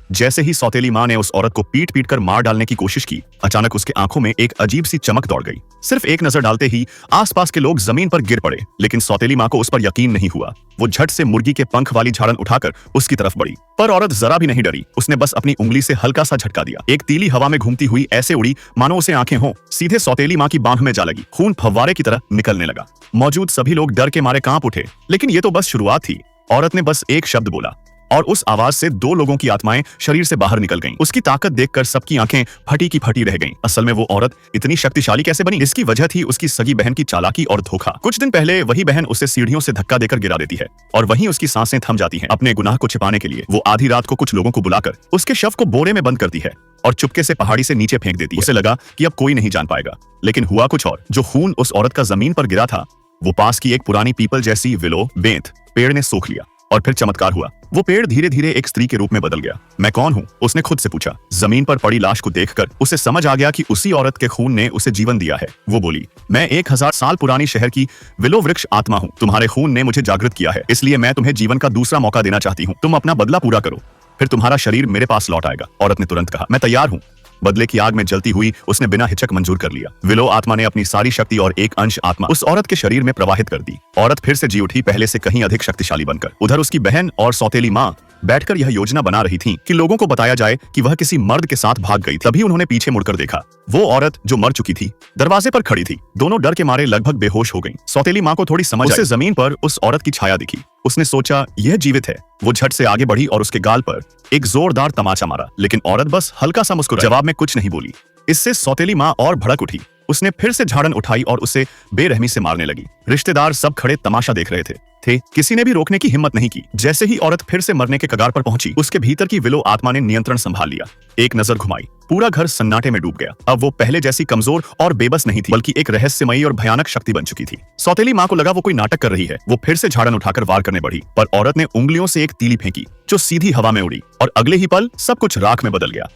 जैसे ही सौतेली माँ ने उस औरत को पीट पीट कर मार डालने की कोशिश की, अचानक उसके आंखों में एक अजीब सी चमक दौड़ गई। सिर्फ एक नजर डालते ही आसपास के लोग जमीन पर गिर पड़े, लेकिन सौतेली माँ को उस पर यकीन नहीं हुआ। वो झट से मुर्गी के पंख वाली झाड़न उठाकर उसकी तरफ बढ़ी, पर औरत जरा भी नहीं डरी। उसने बस अपनी उंगली से हल्का सा झटका दिया। एक तीली हवा में घूमती हुई ऐसे उड़ी मानो उसे आंखें हों, सीधे सौतेली माँ की बांह में जा लगी। खून फव्वारे की तरह निकलने लगा। मौजूद सभी लोग डर के मारे कांप उठे, लेकिन ये तो बस शुरुआत थी। औरत ने बस एक शब्द बोला और उस आवाज से 2 लोगों की आत्माएं शरीर से बाहर निकल गईं। उसकी ताकत देखकर सबकी आंखें फटी की फटी रह गईं। असल में वो औरत इतनी शक्तिशाली कैसे बनी? इसकी वजह थी उसकी सगी बहन की चालाकी और धोखा। कुछ दिन पहले वही बहन उसे सीढ़ियों से धक्का देकर गिरा देती है और वहीं उसकी सांसें थम जाती हैं। अपने गुनाह को छिपाने के लिए वो आधी रात को कुछ लोगों को बुलाकर उसके शव को बोरे में बंद करती है और चुपके से पहाड़ी से नीचे फेंक देती है। उसे लगा कि अब कोई नहीं जान पाएगा, लेकिन हुआ कुछ और। जो खून उस औरत का जमीन पर गिरा था, वो पास की एक पुरानी पीपल जैसी विलो बेंत पेड़ ने सोख लिया। और फिर चमत्कार हुआ। वो पेड़ धीरे धीरे एक स्त्री के रूप में बदल गया। मैं कौन हूँ? उसने खुद से पूछा। जमीन पर पड़ी लाश को देखकर उसे समझ आ गया कि उसी औरत के खून ने उसे जीवन दिया है। वो बोली, मैं 1000 साल पुरानी शहर की विलो वृक्ष आत्मा हूँ। तुम्हारे खून ने मुझे जागृत किया है, इसलिए मैं तुम्हें जीवन का दूसरा मौका देना चाहती हूँ। तुम अपना बदला पूरा करो, फिर तुम्हारा शरीर मेरे पास लौट आएगा। औरत ने तुरंत कहा, मैं तैयार हूँ। बदले की आग में जलती हुई उसने बिना हिचक मंजूर कर लिया। विलो आत्मा ने अपनी सारी शक्ति और एक अंश आत्मा उस औरत के शरीर में प्रवाहित कर दी। औरत फिर से जी उठी, पहले से कहीं अधिक शक्तिशाली बनकर। उधर उसकी बहन और सौतेली माँ बैठकर यह योजना बना रही थीं कि लोगों को बताया जाए कि वह किसी मर्द के साथ भाग गई। तभी उन्होंने पीछे मुड़कर देखा। वो औरत जो मर चुकी थी दरवाजे पर खड़ी थी। दोनों डर के मारे लगभग बेहोश हो गईं। सौतेली माँ को थोड़ी समझ आई। उसे जमीन पर उस औरत की छाया दिखी। उसने सोचा यह जीवित है। वो झट से आगे बढ़ी और उसके गाल पर एक जोरदार तमाचा मारा, लेकिन औरत बस हल्का सा मुस्कुराई, जवाब में कुछ नहीं बोली। इससे सौतेली माँ और भड़क उठी। उसने फिर से झाड़न उठाई और उसे बेरहमी से मारने लगी। रिश्तेदार सब खड़े तमाशा देख रहे थे। किसी ने भी रोकने की हिम्मत नहीं की। जैसे ही औरत फिर से मरने के कगार पर पहुंची, उसके भीतर की विलो आत्मा ने नियंत्रण संभाल लिया। एक नजर घुमाई, पूरा घर सन्नाटे में डूब गया। अब वो पहले जैसी कमजोर और बेबस नहीं थी, बल्कि एक रहस्यमयी और भयानक शक्ति बन चुकी थी। सौतेली माँ को लगा वो कोई नाटक कर रही है। वो फिर से झाड़न उठाकर वार करने बढ़ी, पर औरत ने उंगलियों से एक तीली फेंकी जो सीधी हवा में उड़ी और अगले ही पल सब कुछ राख में बदल गया।